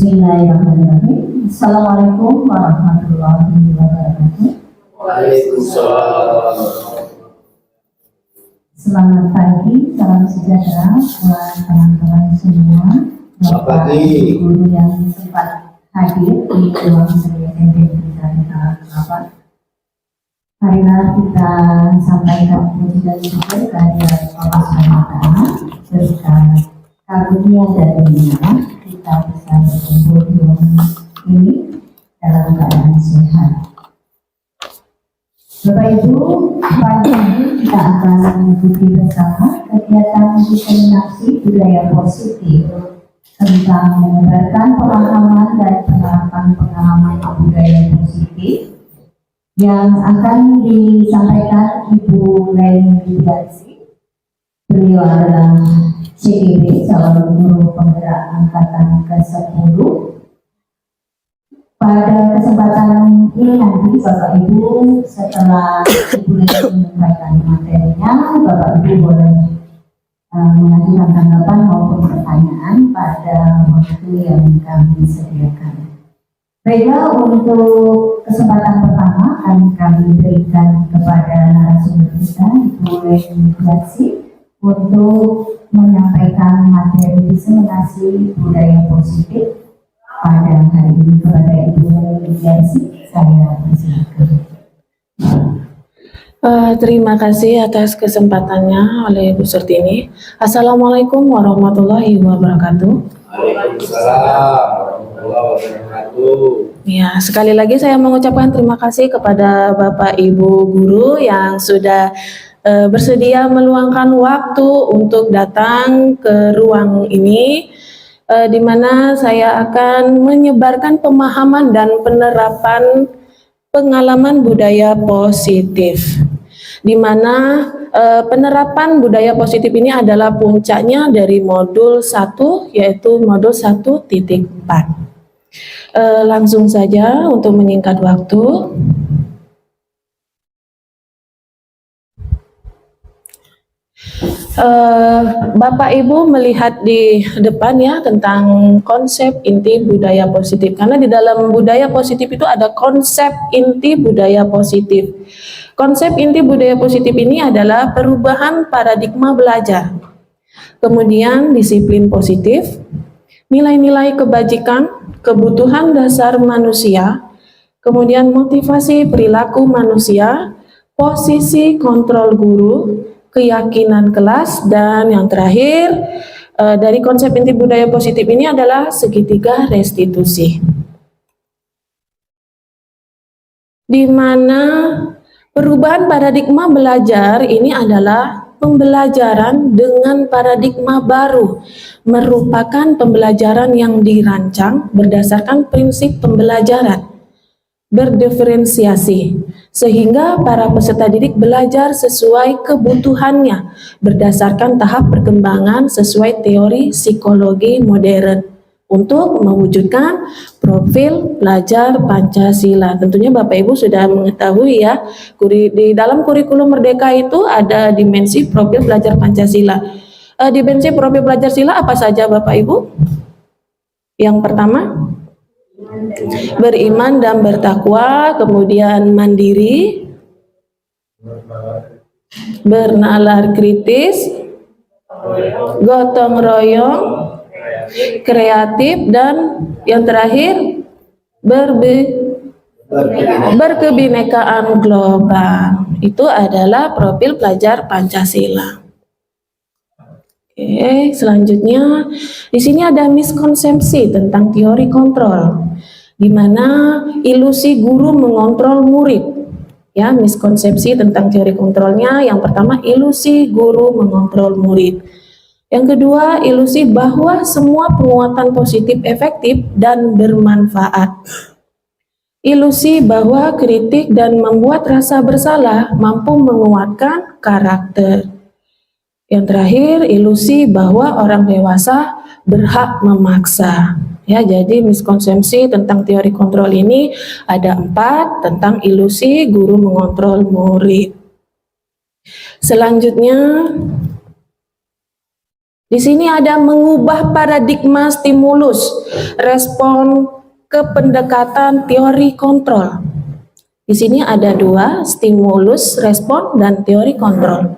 Bismillahirrahmanirrahim. Assalamualaikum warahmatullahi wabarakatuh. Waalaikumsalam. Selamat pagi, salam sejahtera buat teman-teman semua, Bapak Guru yang sempat hadir di ruang SMP Negeri Rapat. Marilah kita sampaikan puji dan syukur kehadirat Allah SWT berkat karunia darinya kita bisa berkumpul di ruang ini dalam keadaan sehat. Bapak Ibu, pagi ini kita akan mengikuti bersama kegiatan diseminasi budaya positif tentang menyebarkan pemahaman dan penerapan pengalaman budaya positif yang akan disampaikan Ibu Leni Widiasi. Beliau adalah CGB, calon guru penggerak angkatan ke-10. Pada kesempatan ini nanti Bapak Ibu setelah Ibu Leni menyampaikan materinya, Bapak Ibu boleh mengajukan tanggapan maupun pertanyaan pada waktu yang kami sediakan. Baiklah, untuk kesempatan pertama kami berikan kepada narasumber kita Ibu Leni Widiasi untuk menyampaikan materi diseminasi budaya positif pada hari ini. Kepada Ibu Leni Widiasi, saya persilakan. Terima kasih atas kesempatannya oleh Bu Surtini. Assalamualaikum warahmatullahi wabarakatuh. Waalaikumsalam warahmatullahi wabarakatuh. Ya, sekali lagi saya mengucapkan terima kasih kepada Bapak Ibu guru yang sudah bersedia meluangkan waktu untuk datang ke ruang ini, di mana saya akan menyebarkan pemahaman dan penerapan pengalaman budaya positif, di mana penerapan budaya positif ini adalah puncaknya dari modul 1, yaitu modul 1.4. Langsung saja untuk menyingkat waktu. Bapak Ibu melihat di depan ya tentang konsep inti budaya positif, karena di dalam budaya positif itu ada konsep inti budaya positif. Konsep inti budaya positif ini adalah perubahan paradigma belajar, kemudian disiplin positif, nilai-nilai kebajikan, kebutuhan dasar manusia, kemudian motivasi perilaku manusia, posisi kontrol guru, keyakinan kelas, dan yang terakhir dari konsep inti budaya positif ini adalah segitiga restitusi, di mana perubahan paradigma belajar ini adalah pembelajaran dengan paradigma baru, merupakan pembelajaran yang dirancang berdasarkan prinsip pembelajaran berdiferensiasi, sehingga para peserta didik belajar sesuai kebutuhannya berdasarkan tahap perkembangan sesuai teori psikologi modern untuk mewujudkan profil pelajar Pancasila. Tentunya Bapak Ibu sudah mengetahui ya, di dalam kurikulum Merdeka itu ada dimensi profil pelajar Pancasila. Dimensi profil pelajar Sila apa saja Bapak Ibu? Yang pertama, beriman dan bertakwa, kemudian mandiri, bernalar kritis, gotong royong, kreatif, dan yang terakhir berkebinekaan global. Itu adalah profil pelajar Pancasila. Oke, selanjutnya di sini ada miskonsepsi tentang teori kontrol, di mana ilusi guru mengontrol murid. Ya, miskonsepsi tentang teori kontrolnya, yang pertama ilusi guru mengontrol murid. Yang kedua, ilusi bahwa semua penguatan positif efektif dan bermanfaat. Ilusi bahwa kritik dan membuat rasa bersalah mampu menguatkan karakter. Yang terakhir, ilusi bahwa orang dewasa berhak memaksa. Ya, jadi miskonsepsi tentang teori kontrol ini ada 4, tentang ilusi guru mengontrol murid. Selanjutnya, Di sini ada mengubah paradigma stimulus, respon ke pendekatan teori kontrol. Di sini ada dua, stimulus respon dan teori kontrol.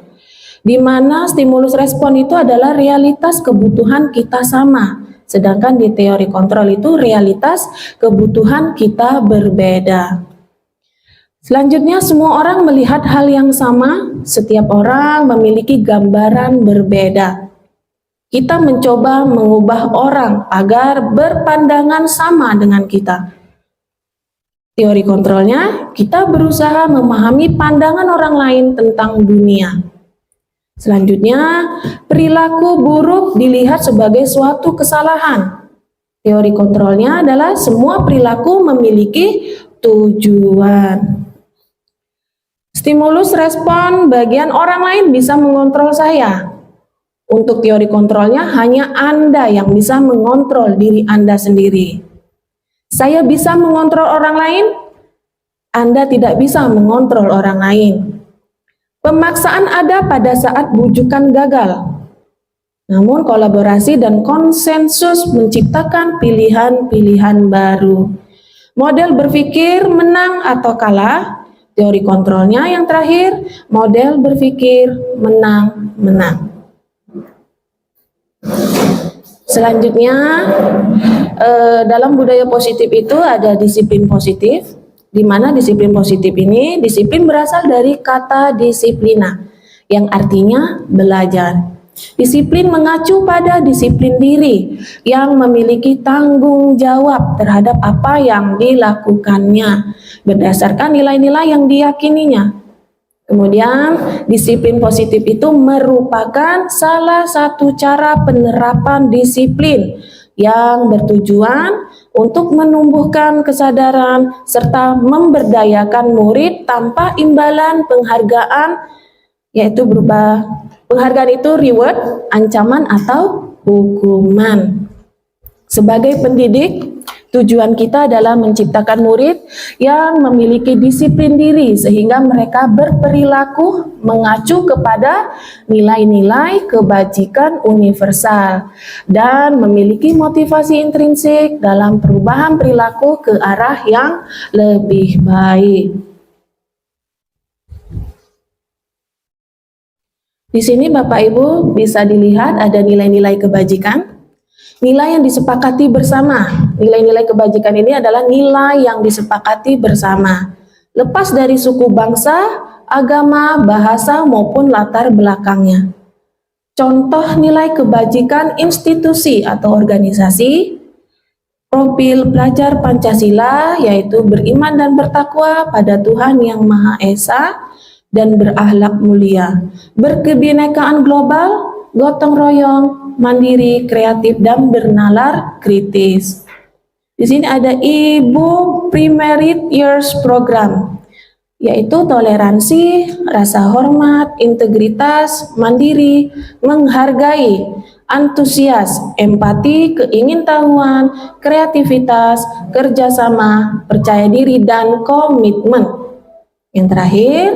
Di mana stimulus respon itu adalah realitas kebutuhan kita sama, sedangkan di teori kontrol itu realitas kebutuhan kita berbeda. Selanjutnya, semua orang melihat hal yang sama, setiap orang memiliki gambaran berbeda. Kita mencoba mengubah orang agar berpandangan sama dengan kita. Teori kontrolnya, kita berusaha memahami pandangan orang lain tentang dunia. Selanjutnya, perilaku buruk dilihat sebagai suatu kesalahan. Teori kontrolnya adalah semua perilaku memiliki tujuan. Stimulus respon, bagian orang lain bisa mengontrol saya. Untuk teori kontrolnya, hanya Anda yang bisa mengontrol diri Anda sendiri. Saya bisa mengontrol orang lain, Anda tidak bisa mengontrol orang lain. Pemaksaan ada pada saat bujukan gagal. Namun kolaborasi dan konsensus menciptakan pilihan-pilihan baru. Model berpikir menang atau kalah, teori kontrolnya yang terakhir, model berpikir menang-menang. Selanjutnya, dalam budaya positif itu ada disiplin positif, di mana disiplin positif ini, disiplin berasal dari kata disiplina, yang artinya belajar. Disiplin mengacu pada disiplin diri, yang memiliki tanggung jawab terhadap apa yang dilakukannya, berdasarkan nilai-nilai yang diyakininya. Kemudian, disiplin positif itu merupakan salah satu cara penerapan disiplin yang bertujuan untuk menumbuhkan kesadaran serta memberdayakan murid tanpa imbalan penghargaan, yaitu berupa penghargaan itu reward, ancaman atau hukuman. Sebagai pendidik, tujuan kita adalah menciptakan murid yang memiliki disiplin diri sehingga mereka berperilaku mengacu kepada nilai-nilai kebajikan universal dan memiliki motivasi intrinsik dalam perubahan perilaku ke arah yang lebih baik. Di sini Bapak Ibu bisa dilihat ada nilai-nilai kebajikan. Nilai yang disepakati bersama. Nilai-nilai kebajikan ini adalah nilai yang disepakati bersama. Lepas dari suku bangsa, agama, bahasa, maupun latar belakangnya. Contoh nilai kebajikan institusi atau organisasi. Profil pelajar Pancasila yaitu beriman dan bertakwa pada Tuhan Yang Maha Esa dan berakhlak mulia. Berkebinekaan global, gotong royong, mandiri, kreatif, dan bernalar kritis. Di sini ada Ibu Pre-Merit Years Program, yaitu toleransi, rasa hormat, integritas, mandiri, menghargai, antusias, empati, keingintahuan, kreativitas, kerjasama, percaya diri, dan komitmen. Yang terakhir,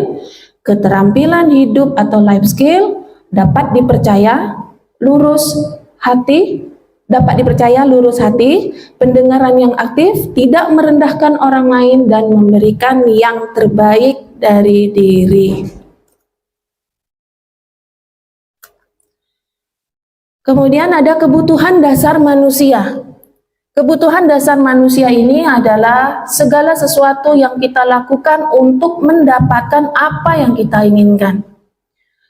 keterampilan hidup atau life skill, dapat dipercaya, lurus hati, pendengaran yang aktif, tidak merendahkan orang lain, dan memberikan yang terbaik dari diri. Kemudian ada kebutuhan dasar manusia. Kebutuhan dasar manusia ini adalah segala sesuatu yang kita lakukan untuk mendapatkan apa yang kita inginkan.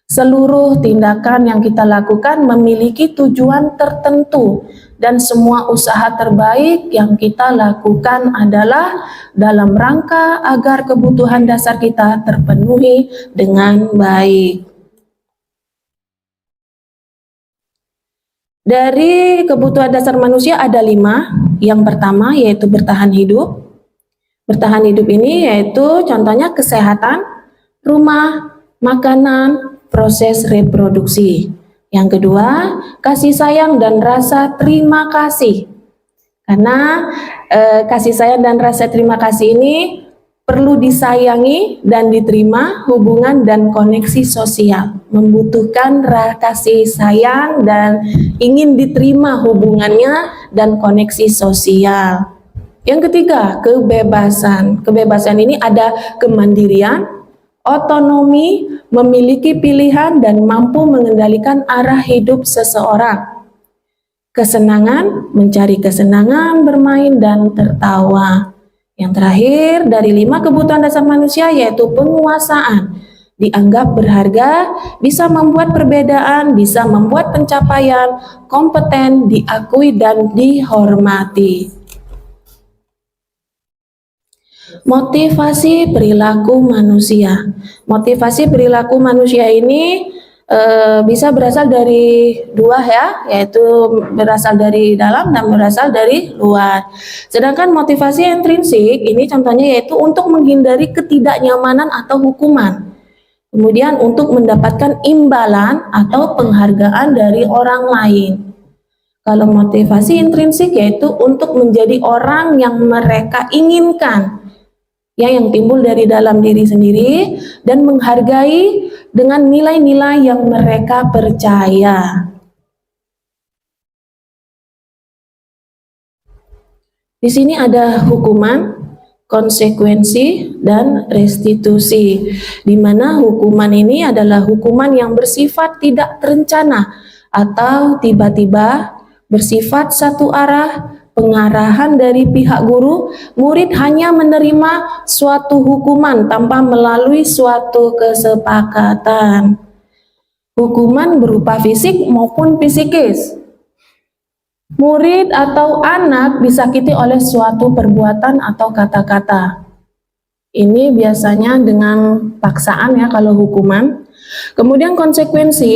Seluruh tindakan yang kita lakukan memiliki tujuan tertentu dan semua usaha terbaik yang kita lakukan adalah dalam rangka agar kebutuhan dasar kita terpenuhi dengan baik. Dari kebutuhan dasar manusia ada 5. Yang pertama yaitu bertahan hidup. Bertahan hidup ini yaitu contohnya kesehatan, rumah, makanan, proses reproduksi. Yang kedua, kasih sayang dan rasa terima kasih. Karena kasih sayang dan rasa terima kasih ini perlu disayangi dan diterima hubungan dan koneksi sosial, membutuhkan kasih sayang dan ingin diterima hubungannya dan koneksi sosial. Yang ketiga, kebebasan. Kebebasan ini ada kemandirian, otonomi, memiliki pilihan dan mampu mengendalikan arah hidup seseorang. Kesenangan, mencari kesenangan, bermain dan tertawa. Yang terakhir, dari 5 kebutuhan dasar manusia yaitu penguasaan. Dianggap berharga, bisa membuat perbedaan, bisa membuat pencapaian, kompeten, diakui dan dihormati. Motivasi perilaku manusia. Motivasi perilaku manusia ini bisa berasal dari 2 ya, yaitu berasal dari dalam dan berasal dari luar. Sedangkan motivasi intrinsik ini contohnya yaitu untuk menghindari ketidaknyamanan atau hukuman. Kemudian untuk mendapatkan imbalan atau penghargaan dari orang lain. Kalau motivasi intrinsik yaitu untuk menjadi orang yang mereka inginkan, ya, yang timbul dari dalam diri sendiri dan menghargai dengan nilai-nilai yang mereka percaya. Di sini ada hukuman, konsekuensi, dan restitusi, di mana hukuman ini adalah hukuman yang bersifat tidak terencana atau tiba-tiba, bersifat satu arah, pengarahan dari pihak guru, murid hanya menerima suatu hukuman tanpa melalui suatu kesepakatan. Hukuman berupa fisik maupun psikis. Murid atau anak disakiti oleh suatu perbuatan atau kata-kata. Ini biasanya dengan paksaan ya kalau hukuman. Kemudian konsekuensi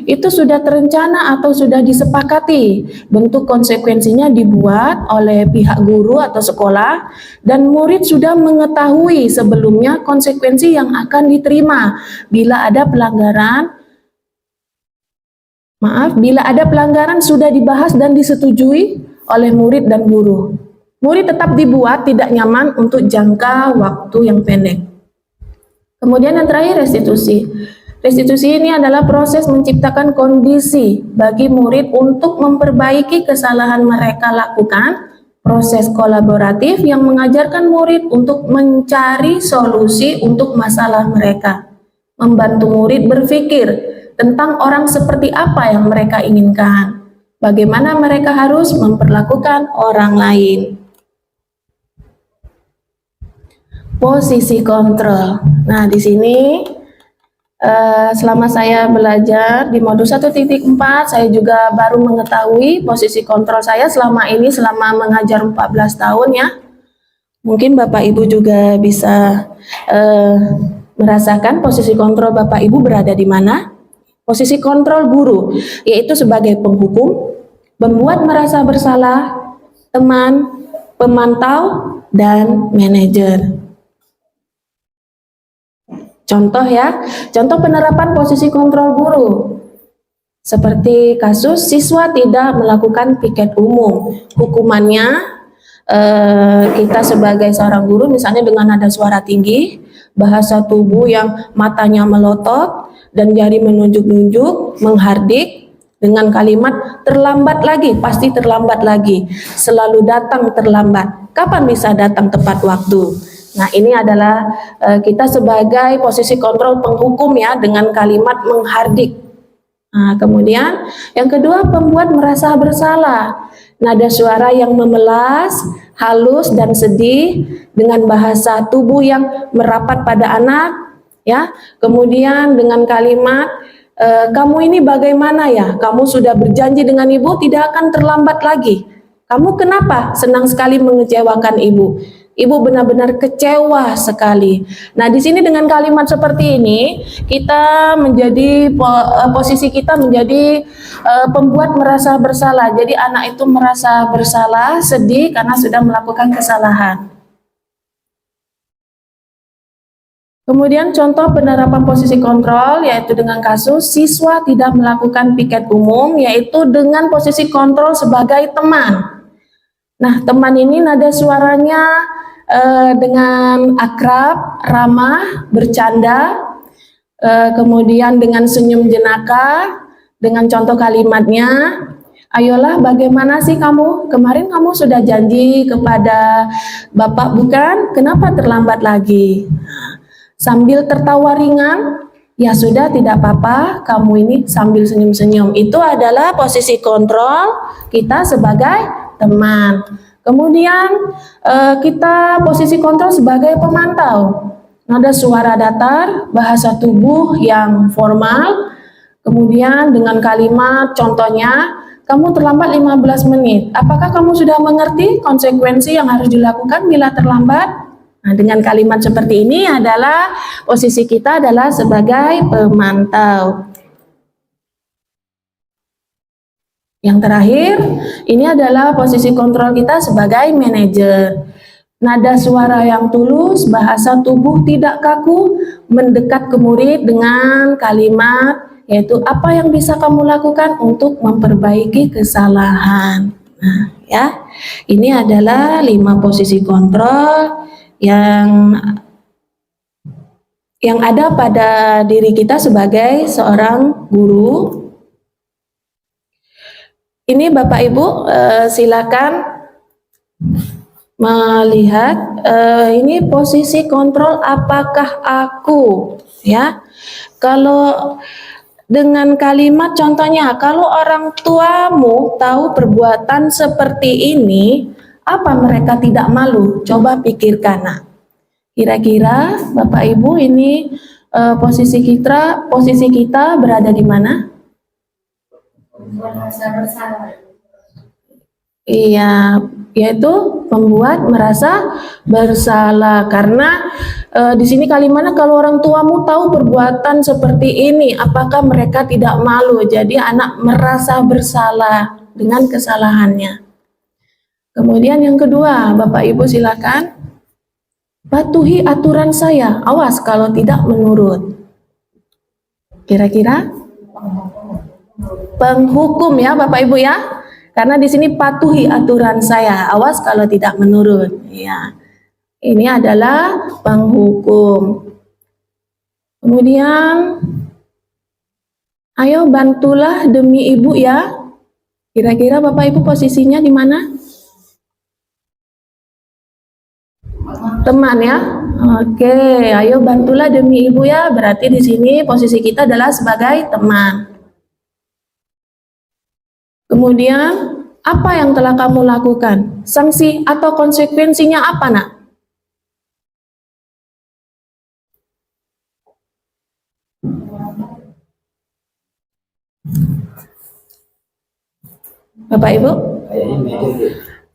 itu sudah terencana atau sudah disepakati. Bentuk konsekuensinya dibuat oleh pihak guru atau sekolah dan murid sudah mengetahui sebelumnya konsekuensi yang akan diterima bila ada pelanggaran. Bila ada pelanggaran sudah dibahas dan disetujui oleh murid dan guru. Murid tetap dibuat tidak nyaman untuk jangka waktu yang pendek. Kemudian yang terakhir restitusi. Restitusi ini adalah proses menciptakan kondisi bagi murid untuk memperbaiki kesalahan mereka lakukan, proses kolaboratif yang mengajarkan murid untuk mencari solusi untuk masalah mereka, membantu murid berpikir tentang orang seperti apa yang mereka inginkan, bagaimana mereka harus memperlakukan orang lain. Posisi kontrol. Nah, di sini selama saya belajar di modul 1.4 saya juga baru mengetahui posisi kontrol saya selama ini, selama mengajar 14 tahun ya. Mungkin Bapak Ibu juga bisa merasakan posisi kontrol Bapak Ibu berada di mana. Posisi kontrol guru yaitu sebagai penghukum, membuat merasa bersalah, teman, pemantau, dan manajer. Contoh ya, contoh penerapan posisi kontrol guru. Seperti kasus siswa tidak melakukan piket umum. Hukumannya kita sebagai seorang guru misalnya dengan nada suara tinggi, bahasa tubuh yang matanya melotot dan jari menunjuk-nunjuk, menghardik dengan kalimat terlambat lagi, pasti terlambat lagi, selalu datang terlambat. Kapan bisa datang tepat waktu? Nah, ini adalah kita sebagai posisi kontrol penghukum ya, dengan kalimat menghardik. Nah, kemudian yang kedua, pembuat merasa bersalah. Nada suara yang memelas, halus dan sedih dengan bahasa tubuh yang merapat pada anak ya. Kemudian dengan kalimat kamu ini bagaimana ya? Kamu sudah berjanji dengan ibu tidak akan terlambat lagi. Kamu kenapa senang sekali mengecewakan ibu? Ibu benar-benar kecewa sekali. Nah, di sini dengan kalimat seperti ini, kita menjadi posisi kita menjadi pembuat merasa bersalah. Jadi anak itu merasa bersalah, sedih karena sudah melakukan kesalahan. Kemudian contoh penerapan posisi kontrol yaitu dengan kasus siswa tidak melakukan piket umum, yaitu dengan posisi kontrol sebagai teman. Nah, teman ini nada suaranya dengan akrab, ramah, bercanda, kemudian dengan senyum jenaka, dengan contoh kalimatnya. Ayolah, bagaimana sih kamu? Kemarin kamu sudah janji kepada Bapak bukan? Kenapa terlambat lagi? Sambil tertawa ringan, ya sudah tidak apa-apa, kamu ini sambil senyum-senyum. Itu adalah posisi kontrol kita sebagai teman. Kemudian kita posisi kontrol sebagai pemantau. Nada suara datar, bahasa tubuh yang formal, kemudian dengan kalimat contohnya, kamu terlambat 15 menit. Apakah kamu sudah mengerti konsekuensi yang harus dilakukan bila terlambat? Nah, dengan kalimat seperti ini adalah posisi kita adalah sebagai pemantau. Yang terakhir, ini adalah posisi kontrol kita sebagai manajer. Nada suara yang tulus, bahasa tubuh tidak kaku, mendekat ke murid dengan kalimat yaitu apa yang bisa kamu lakukan untuk memperbaiki kesalahan. Nah, ya, ini adalah 5 posisi kontrol yang ada pada diri kita sebagai seorang guru. Ini Bapak Ibu silakan melihat ini posisi kontrol apakah aku, ya. Kalau dengan kalimat contohnya, kalau orang tuamu tahu perbuatan seperti ini, apa mereka tidak malu? Coba pikirkan. Nah, kira-kira Bapak Ibu ini posisi kita berada di mana? Iya, yaitu membuat merasa bersalah karena di sini kalimatnya kalau orang tuamu tahu perbuatan seperti ini, apakah mereka tidak malu? Jadi anak merasa bersalah dengan kesalahannya. Kemudian yang kedua, Bapak Ibu silakan patuhi aturan saya. Awas kalau tidak menurut. Kira-kira penghukum ya Bapak Ibu ya. Karena di sini patuhi aturan saya, awas kalau tidak menurut. Ya, ini adalah penghukum. Kemudian, ayo bantulah demi ibu ya. Kira-kira Bapak Ibu posisinya di mana? Teman ya. Oke, ayo bantulah demi ibu ya. Berarti di sini posisi kita adalah sebagai teman. Kemudian, apa yang telah kamu lakukan? Sanksi atau konsekuensinya apa, Nak? Bapak Ibu?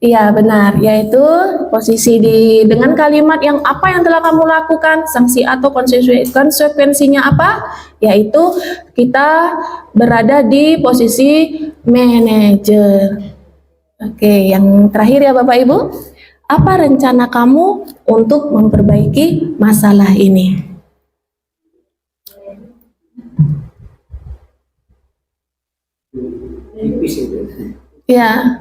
Iya benar, yaitu posisi dengan kalimat yang apa yang telah kamu lakukan, sanksi atau konsekuensinya apa? Yaitu kita berada di posisi manajer. Oke, yang terakhir ya Bapak Ibu, apa rencana kamu untuk memperbaiki masalah ini? Ya.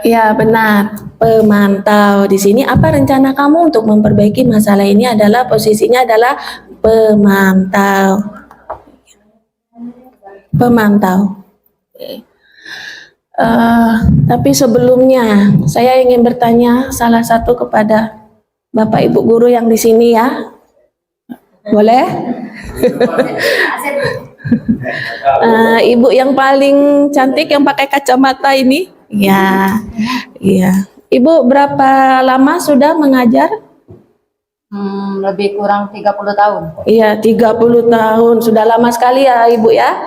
Ya benar, pemantau. Di sini apa rencana kamu untuk memperbaiki masalah ini adalah posisinya adalah pemantau. Pemantau. Tapi sebelumnya saya ingin bertanya salah satu kepada Bapak Ibu guru yang di sini ya. Boleh? Ibu yang paling cantik yang pakai kacamata ini. Ya, iya. Ibu berapa lama sudah mengajar? Lebih kurang 30 tahun. Iya, 30 tahun. Sudah lama sekali ya Ibu ya.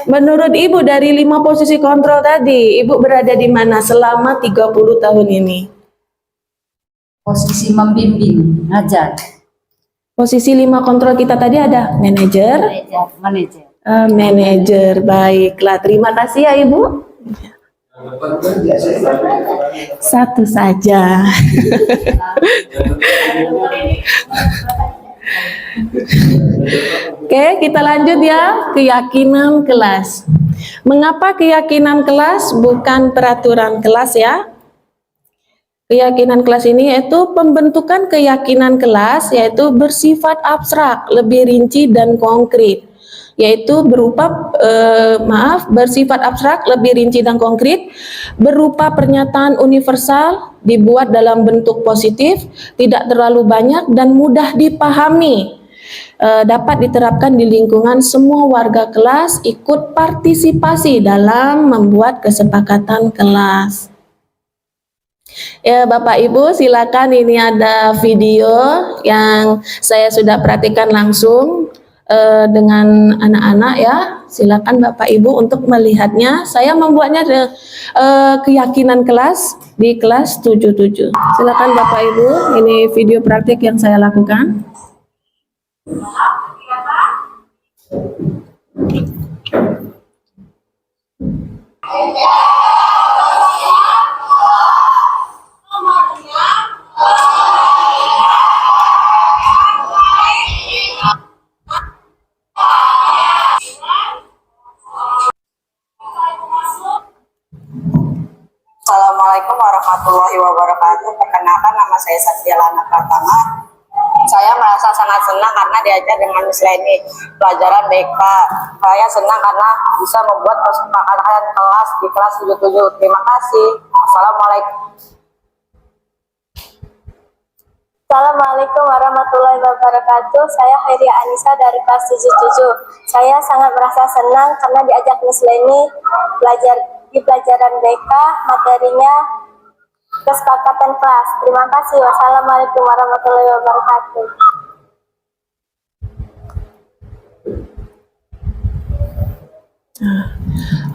Menurut Ibu dari 5 posisi kontrol tadi, Ibu berada di mana selama 30 tahun ini? Posisi membimbing, ngajar. Posisi 5 kontrol kita tadi ada manajer. Manajer. Manajer, baiklah. Terima kasih ya Ibu. Satu saja. Oke, kita lanjut ya. Keyakinan kelas. Mengapa keyakinan kelas bukan peraturan kelas ya? keyakinan kelas ini yaitu pembentukan keyakinan kelas yaitu bersifat abstrak, lebih rinci dan konkret. Yaitu berupa bersifat abstrak, lebih rinci dan konkret, berupa pernyataan universal, dibuat dalam bentuk positif, tidak terlalu banyak dan mudah dipahami. Dapat diterapkan di lingkungan semua warga kelas, ikut partisipasi dalam membuat kesepakatan kelas. Ya, Bapak Ibu, silakan, ini ada video yang saya sudah perhatikan langsung dengan anak-anak ya. Silakan Bapak Ibu untuk melihatnya. Saya membuatnya keyakinan kelas di kelas 77. Silakan Bapak Ibu, ini video praktik yang saya lakukan. Assalamualaikum warahmatullahi wabarakatuh. Perkenalkan, nama saya Satyalana Pratama. Saya merasa sangat senang karena diajar dengan Miss Leni pelajaran BK. Saya senang karena bisa membuat kesepakatan kelas di kelas 77. Terima kasih. Assalamualaikum. Assalamualaikum warahmatullahi wabarakatuh. Saya Khairia Anissa dari kelas 77. Saya sangat merasa senang karena diajak Miss Leni di pelajaran BK, materinya kesepakatan kelas. Terima kasih. Wassalamualaikum warahmatullahi wabarakatuh.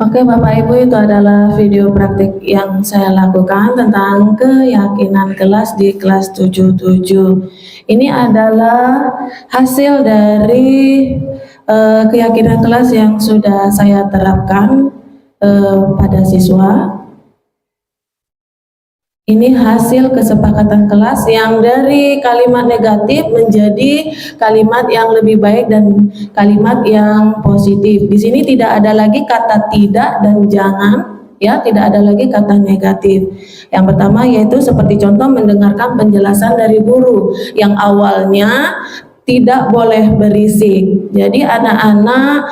Oke Bapak Ibu, itu adalah video praktik yang saya lakukan tentang keyakinan kelas di kelas 77. Ini adalah hasil dari keyakinan kelas yang sudah saya terapkan pada siswa. Ini hasil kesepakatan kelas yang dari kalimat negatif menjadi kalimat yang lebih baik dan kalimat yang positif. Di sini tidak ada lagi kata tidak dan jangan, ya, tidak ada lagi kata negatif. Yang pertama yaitu seperti contoh mendengarkan penjelasan dari guru yang awalnya tidak boleh berisik. Jadi anak-anak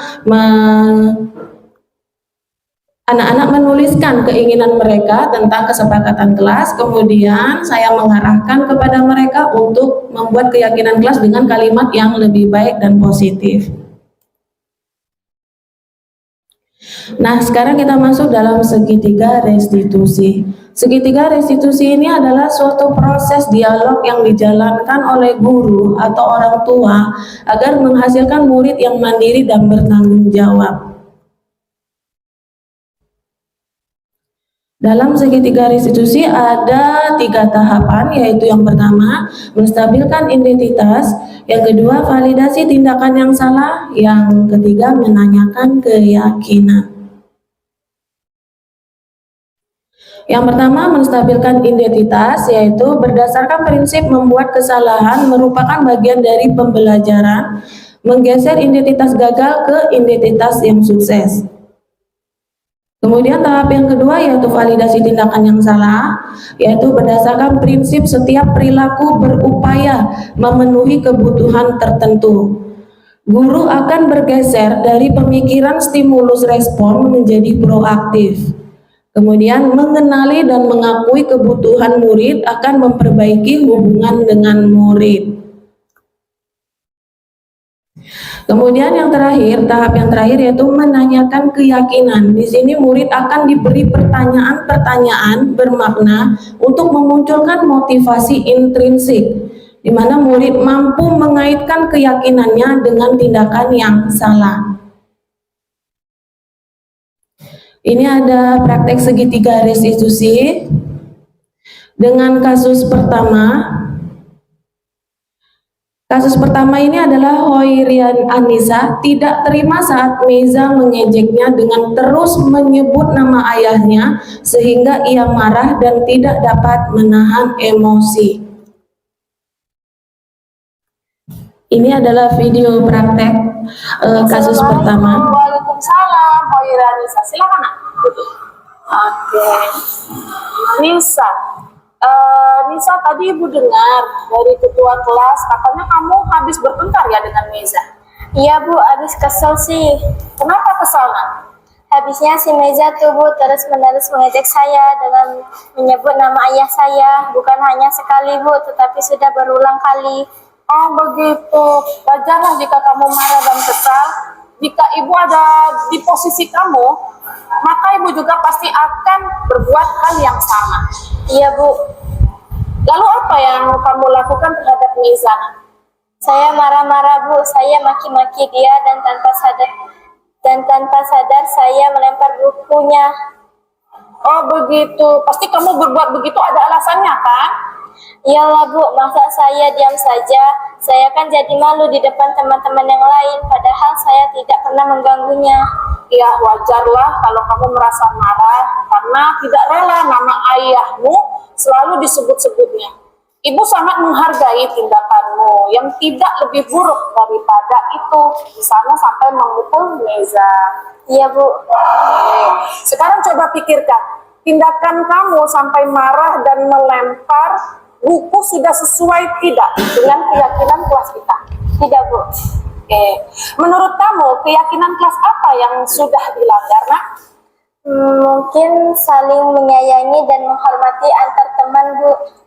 menuliskan keinginan mereka tentang kesepakatan kelas, kemudian saya mengarahkan kepada mereka untuk membuat keyakinan kelas dengan kalimat yang lebih baik dan positif. Nah, sekarang kita masuk dalam segitiga restitusi. Segitiga restitusi ini adalah suatu proses dialog yang dijalankan oleh guru atau orang tua agar menghasilkan murid yang mandiri dan bertanggung jawab. Dalam segitiga restitusi ada 3 tahapan, yaitu yang pertama menstabilkan identitas, yang kedua validasi tindakan yang salah, yang ketiga menanyakan keyakinan. Yang pertama menstabilkan identitas, yaitu berdasarkan prinsip membuat kesalahan merupakan bagian dari pembelajaran, menggeser identitas gagal ke identitas yang sukses. Kemudian tahap yang kedua yaitu validasi tindakan yang salah, yaitu berdasarkan prinsip setiap perilaku berupaya memenuhi kebutuhan tertentu. Guru akan bergeser dari pemikiran stimulus respon menjadi proaktif. Kemudian mengenali dan mengakui kebutuhan murid akan memperbaiki hubungan dengan murid. Kemudian yang terakhir, tahap yang terakhir yaitu menanyakan keyakinan. Di sini murid akan diberi pertanyaan-pertanyaan bermakna untuk memunculkan motivasi intrinsik, di mana murid mampu mengaitkan keyakinannya dengan tindakan yang salah. Ini ada praktek segitiga restitusi dengan kasus pertama. Kasus pertama ini adalah Hoirian Anissa tidak terima saat Meza mengejeknya dengan terus menyebut nama ayahnya sehingga ia marah dan tidak dapat menahan emosi. Ini adalah video praktek kasus pertama. Waalaikumsalam, Hoirian Anissa. Silakan, Nak. Oke. Nisa, Nisa, tadi Ibu dengar dari ketua kelas katanya kamu habis bertengkar ya dengan Meza. Iya Bu, habis kesel sih. Kenapa kesal, Nak? Habisnya si Meza tuh Bu terus-menerus mengejek saya dengan menyebut nama ayah saya. Bukan hanya sekali Bu, tetapi sudah berulang kali. Oh begitu, wajarlah jika kamu marah dan kesal. Jika Ibu ada di posisi kamu, maka Ibu juga pasti akan berbuat hal yang sama. Iya Bu, Lalu apa yang kamu lakukan terhadap Meza, Nak? saya marah-marah Bu, saya maki-maki dia dan tanpa sadar saya melempar bukunya. Oh begitu, pasti kamu berbuat begitu ada alasannya kan? Iyalah Bu, masa saya diam saja? Saya kan jadi malu di depan teman-teman yang lain, padahal saya tidak pernah mengganggunya. Ya wajarlah kalau kamu merasa marah karena tidak rela nama ayahmu selalu disebut-sebutnya. Ibu sangat menghargai tindakanmu yang tidak lebih buruk daripada itu, di sana sampai memukul Meza. Iya Bu. Sekarang coba pikirkan, tindakan kamu sampai marah dan melempar buku sudah sesuai tidak dengan keyakinan kelas kita? Tidak Bu. Oke, menurut kamu keyakinan kelas apa yang sudah dilanggar, Nak? Mungkin saling menyayangi dan menghormati antar teman Bu.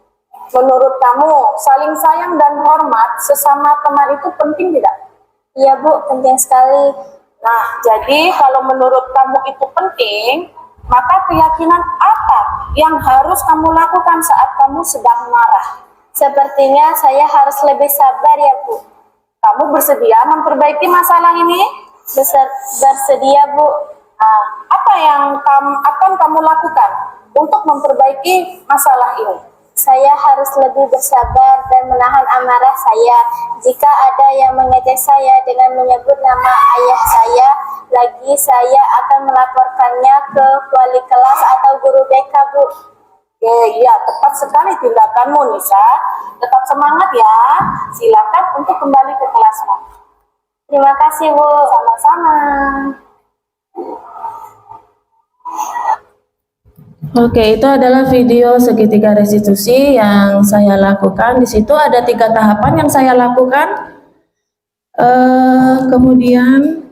Menurut kamu saling sayang dan hormat sesama teman itu penting tidak? Iya Bu, penting sekali. Nah, jadi kalau menurut kamu itu penting, maka keyakinan apa yang harus kamu lakukan saat kamu sedang marah? Sepertinya saya harus lebih sabar ya Bu. Kamu bersedia memperbaiki masalah ini? Bersedia Bu. Nah, apa yang akan kamu lakukan untuk memperbaiki masalah ini? Saya harus lebih bersabar dan menahan amarah saya. Jika ada yang mengejek saya dengan menyebut nama ayah saya, lagi saya akan melaporkannya ke wali kelas atau guru BK Bu. Oke, iya, tepat sekali tindakanmu, Nisa. Tetap semangat ya. Silakan untuk kembali ke kelasmu. Terima kasih Bu. Sama-sama. Oke, itu adalah video segitiga restitusi yang saya lakukan. Di situ ada 3 tahapan yang saya lakukan. Kemudian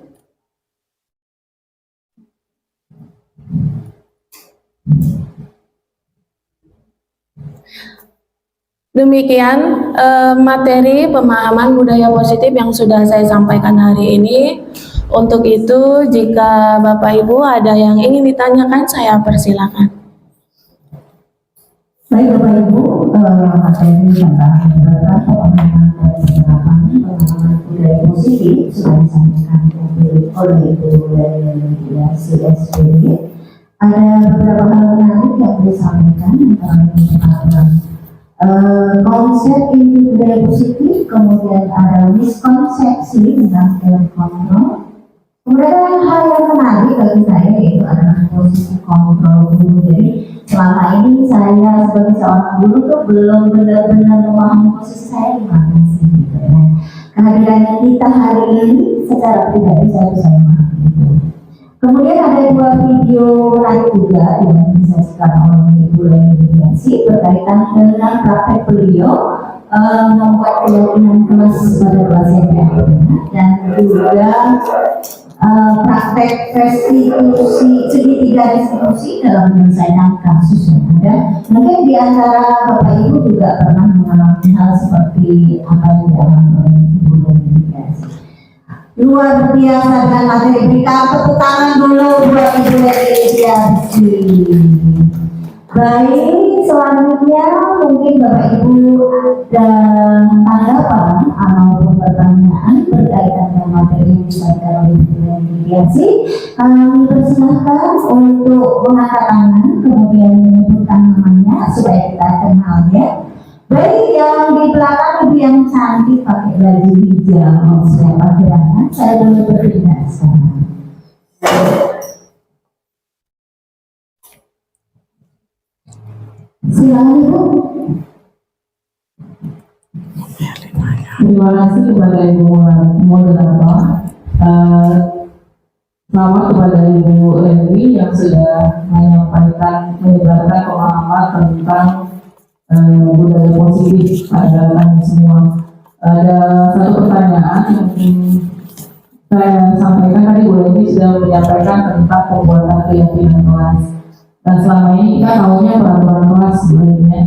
demikian materi pemahaman budaya positif yang sudah saya sampaikan hari ini. Untuk itu, jika Bapak Ibu ada yang ingin ditanyakan, saya persilakan. Baik Bapak Ibu, materi tentang beberapa pemahaman dan penerapan pemahaman budaya positif sudah disampaikan oleh Ibu dari CSBD. Ada beberapa hal menarik yang disampaikan tentang konsep inti budaya positif, kemudian ada miskonsepsi tentang teori kontrol. Kemudian hal yang menarik bagi saya yaitu adalah posisi kontrol guru. Jadi selama ini saya sebagai seorang guru tuh belum benar-benar memahami posisi saya di mana sih gitu ya. Kehadiran kita hari ini secara pribadi saya bisa memahami itu. Kemudian ada 2 video menarik juga yang disajikan oleh Ibu Leni berkaitan dengan praktek beliau membuat keyakinan kelas pada kelas yang dan juga praktek restitusi, segitiga restitusi dalam menyelesaikan kasus yang ada. Mungkin di antara Bapak Ibu juga pernah mengalami hal seperti apa yang dialami oleh Ibu Leni. Luar biasa dengan materi. Berikan tepuk tangan dulu buat Ibu Leni. Baik, selanjutnya mungkin Bapak Ibu ada tanggapan ataupun pertanyaan berkaitan dengan materi yang disampaikan oleh Ibu Leni. Kami persilahkan untuk mengangkat tangan kemudian menyebutkan namanya supaya kita kenal ya. Baik, yang di belakang Ibu yang cantik pakai baju hijau siapa gerangan, saya boleh bertindak sekarang. Silakan Ibu. Terima kasih kepada Ibu Moderator. Selamat kepada Ibu Leni yang sudah menyampaikan, menyebarkan pemahaman tentang budaya positif pada kami semua. Ada satu pertanyaan yang saya sampaikan tadi, Bu Leni sudah menyampaikan tentang pembuatan keyakinan kelas. Dan selama ini kita tahunya peraturan kelas sebenarnya.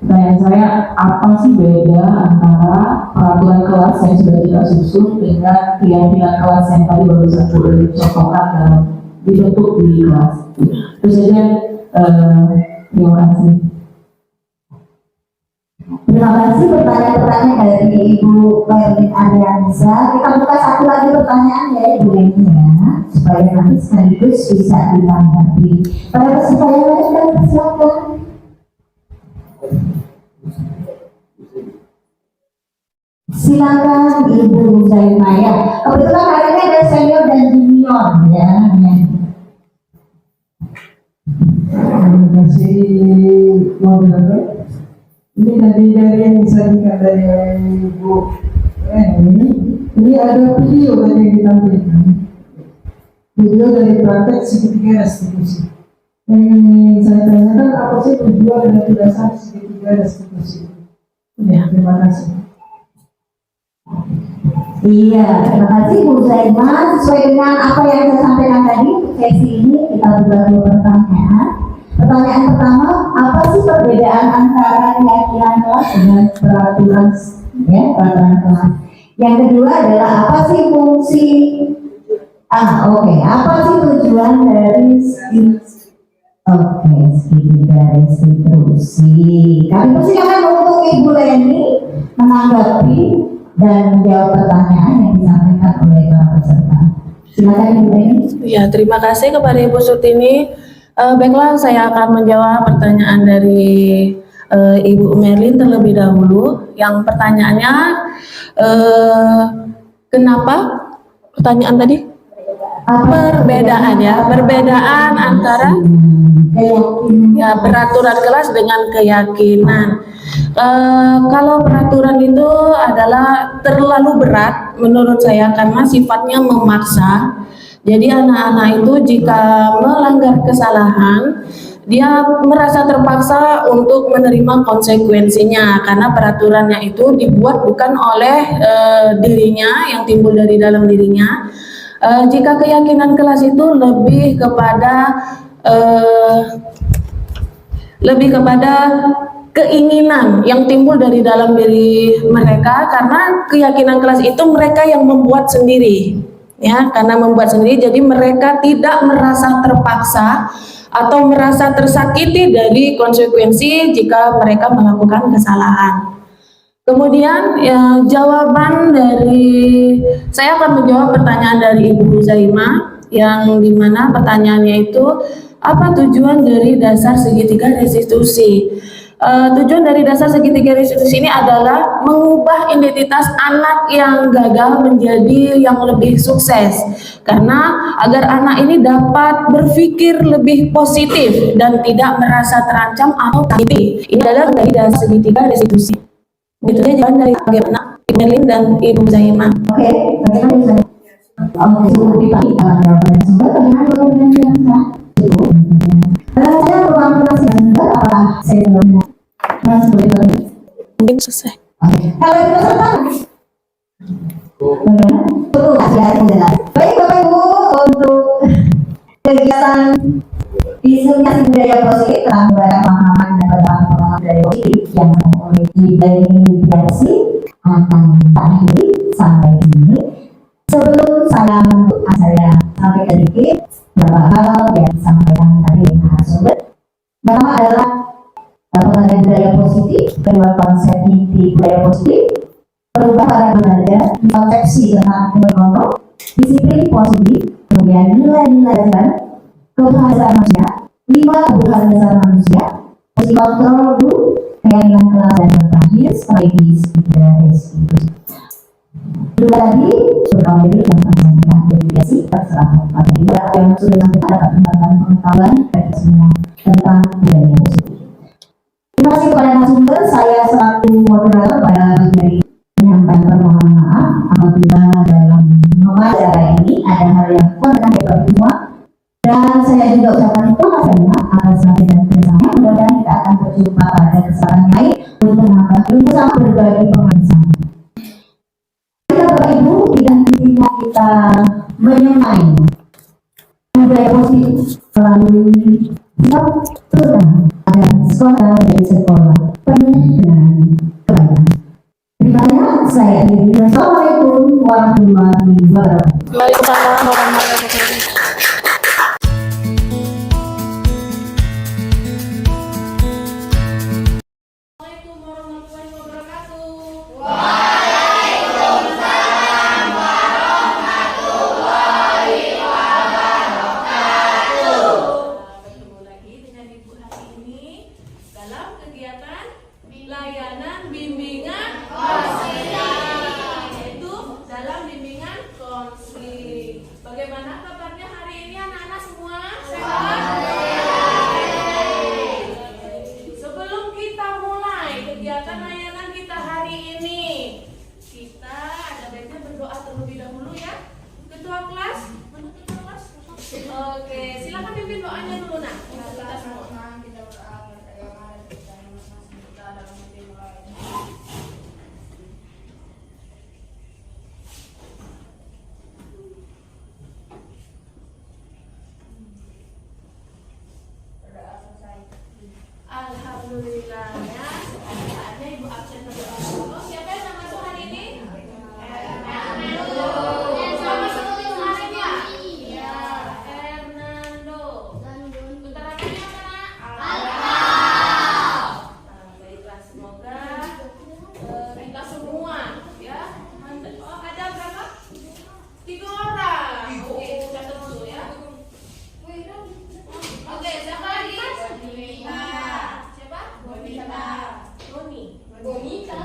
Pertanyaan saya, apa sih beda antara peraturan kelas yang sudah kita susun dengan keyakinan kelas yang tadi baru saja dicontohkan dalam dibentuk di kelas? Itu saja. Terima kasih. Terima kasih pertanyaan-pertanyaan dari Ibu Merlin Adriansa. Kita buka satu lagi pertanyaan ya Ibu Leni ya, supaya nanti sekaligus bisa ditanggapi. Pada peserta yang lain dan silakan. Silakan Ibu Zaimaya. Kebetulan hari ini ada senior dan junior ya. Terima kasih moderator. Ini tadi dari yang disajikan dari Ibu ini ada video tadi yang ditampilkan. Video dari praktek segitiga restitusi. Yang ingin saya tanyakan, apa sih tujuan dari dasar segitiga restitusi? Ya, terima kasih. Iya, terima kasih Bu Zaima. Sesuai dengan apa yang saya sampaikan tadi, sesi ini kita buka dua pertanyaan. Pertanyaan pertama, apa sih perbedaan antara keyakinan kelas dengan peraturan kelas? Yang kedua adalah apa sih fungsi? Apa sih tujuan dari segitiga restitusi? Kami persilakan untuk Ibu Leni menanggapi dan menjawab pertanyaan yang disampaikan oleh para peserta. Silakan Ibu Leni. Ya, terima kasih kepada Ibu Sutini. Baiklah, saya akan menjawab pertanyaan dari Ibu Merlin terlebih dahulu. Yang pertanyaannya, kenapa? Pertanyaan tadi? Perbedaan antara peraturan kelas dengan keyakinan. Kalau peraturan itu adalah terlalu berat menurut saya karena sifatnya memaksa. Jadi anak-anak itu jika melanggar kesalahan, dia merasa terpaksa untuk menerima konsekuensinya karena peraturannya itu dibuat bukan oleh dirinya, yang timbul dari dalam dirinya. Jika keyakinan kelas itu lebih kepada keinginan yang timbul dari dalam diri mereka, karena keyakinan kelas itu mereka yang membuat sendiri. Ya, karena membuat sendiri, jadi mereka tidak merasa terpaksa atau merasa tersakiti dari konsekuensi jika mereka melakukan kesalahan. Kemudian jawaban dari saya akan menjawab pertanyaan dari Ibu Zaima, yang dimana pertanyaannya itu apa tujuan dari dasar segitiga restitusi? Tujuan dari dasar segitiga restitusi ini adalah mengubah identitas anak yang gagal menjadi yang lebih sukses, karena agar anak ini dapat berpikir lebih positif dan tidak merasa terancam atau tersakiti. Ini adalah dari dasar segitiga restitusi. Itu saja jawaban dari bagaimana Ibu Merlin dan Ibu Zaima. Oke, bagaimana bisa? Cukup dipahami jawaban sumber. Bagaimana saya ruang kelas yang sumber, apakah saya sebelumnya mungkin selesai. Kalau itu peserta, baik Bapak Ibu, untuk kegiatan diskusi budaya positif telah memberikan pemahaman dan pengalaman budaya positif yang memiliki identifikasi akan terakhir sampai sini. Sebelum saya sampaikan sedikit beberapa hal yang disampaikan tadi oleh narasumber. Pertama adalah pengadaan budaya positif, kedua konsep inti budaya positif, perubahan para belajar, konsepsi tentang ekonomi, disiplin positif, kemudian nilai-nilai dasar, keberhasilan manusia, 5 kebutuhan dasar manusia, posisi kontrol dulu, keyakinan kelas dan terakhir strategis segitiga restitusi. Dua tadi beberapa dari yang menyampaikan definisi terserah pada dua yang sudah sampaikan dapat mendapatkan pengetahuan dari semua tentang budaya positif. Terima kasih kepada narasumber. Saya selaku moderator pada bagian menyampaikan permohonan maaf apabila dalam wawancara ini ada hal yang kurang dengan kita semua, dan saya juga ucapkan terima kasih atas perhatian dan kerjasama. Mudah-mudahan kita akan berjumpa pada kesempatan lain untuk menambah ilmu sama berbagi pengalaman. Bapak Ibu, tidak hentinya kita menyemai budaya positif melalui sikap perubahan agar sekolah dari sekolah penuh dengan kebaikan. Terima kasih. Saya akhiri. Wassalamualaikum warahmatullahi wabarakatuh. Waalaikumsalam warahmatullahi wabarakatuh. Bertemu lagi dengan Ibu hari ini dalam kegiatan layanan bimbingan konseling, yaitu dalam bimbingan konseling. Bagaimana kabarnya hari ini anak-anak semua? Sehat? Sebelum kita mulai kegiatan layanan kita hari ini, kita ada baiknya berdoa terlebih dahulu ya. Ketua kelas, mana ketua kelas? Oke, silakan pimpin doanya dulu nak. Kita semua. Alhamdulillah ya. Saatnya Ibu absen berdoa. Oh, siapa yang nama masuk hari ini? Hernando. Sama seperti kemarin ya? Iya. Hernando. Putarannya apa nak? Baiklah, semoga kita semua ya. Oh, ada berapa? 3 orang. Oke, catat dulu ya. Oke, siapa lagi? Siapa? Bonita. Bonita.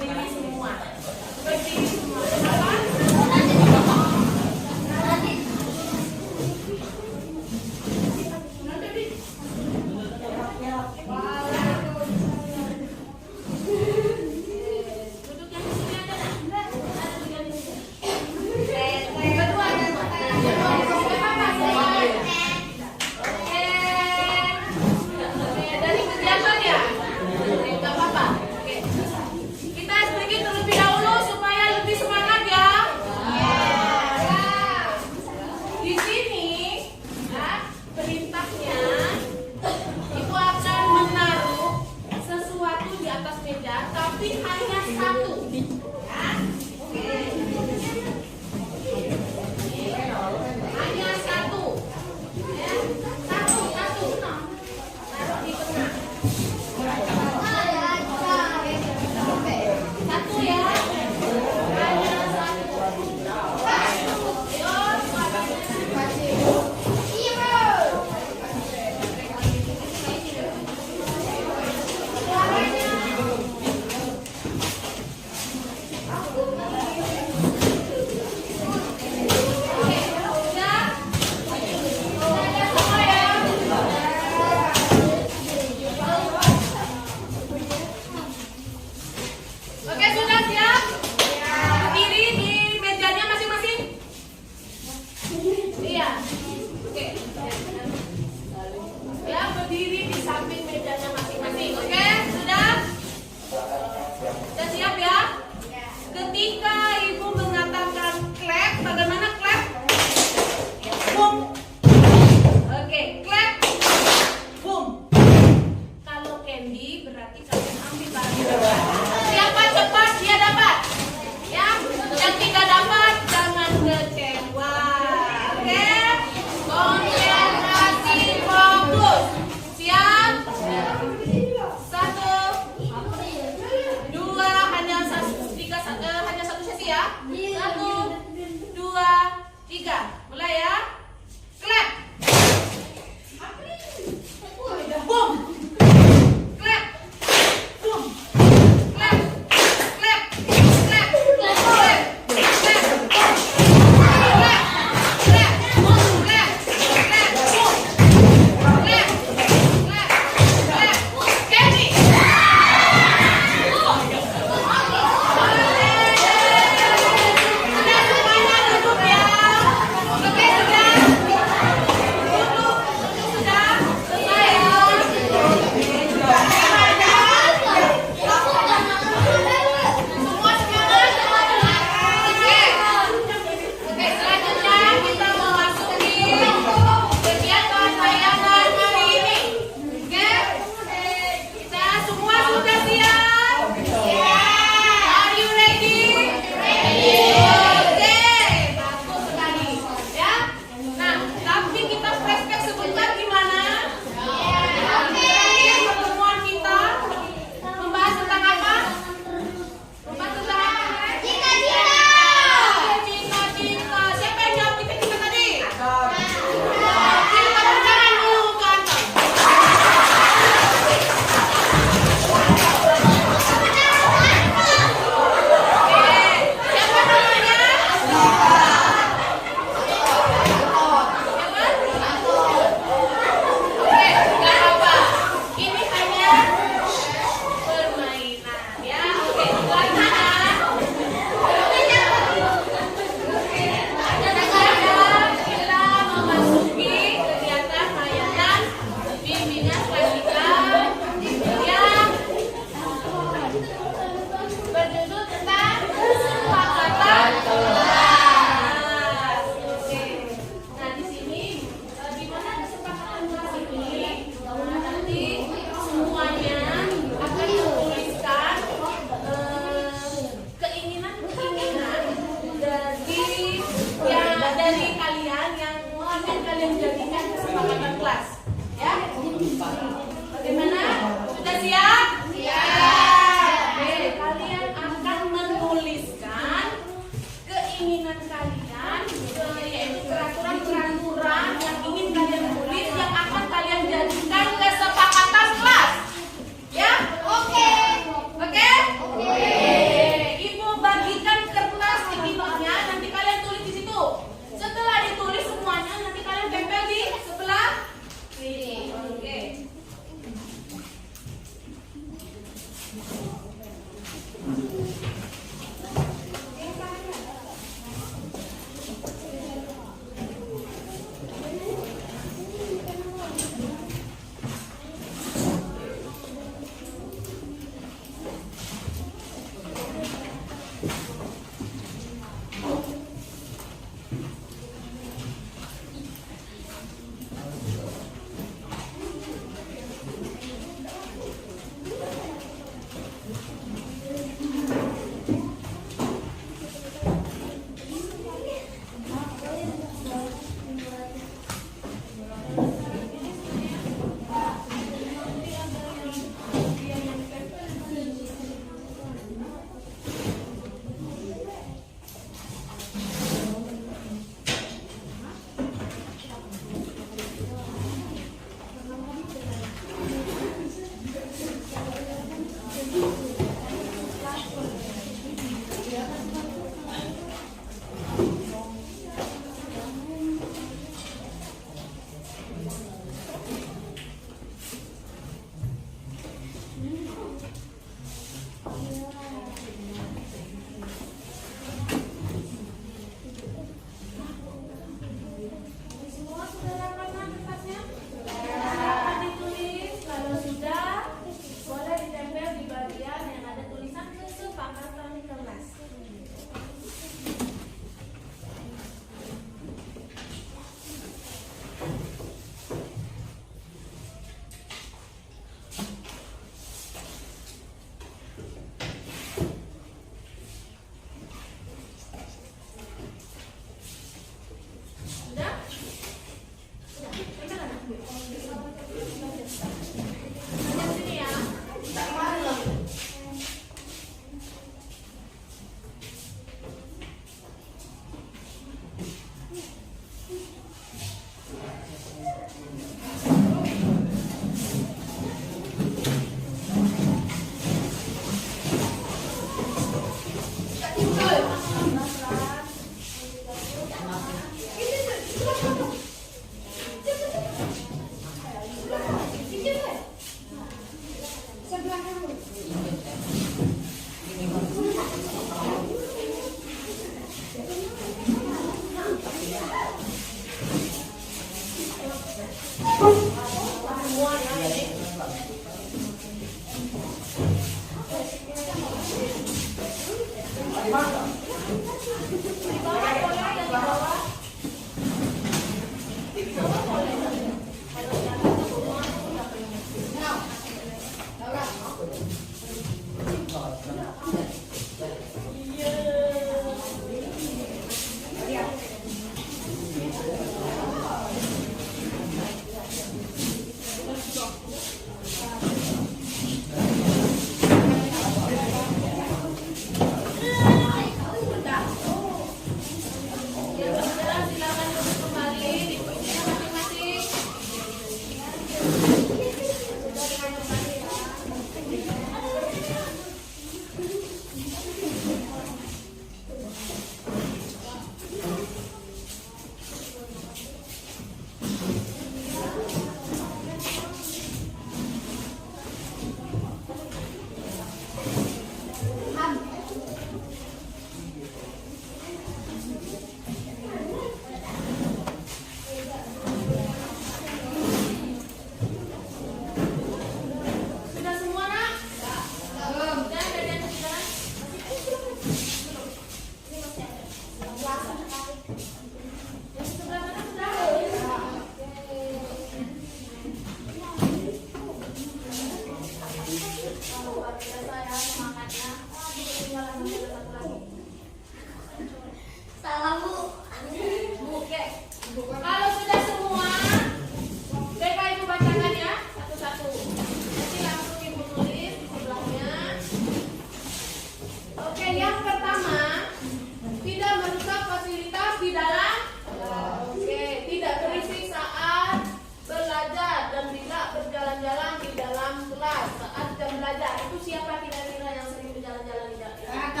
belajar. Itu siapa kira-kira yang sering berjalan-jalan di dalam? Ada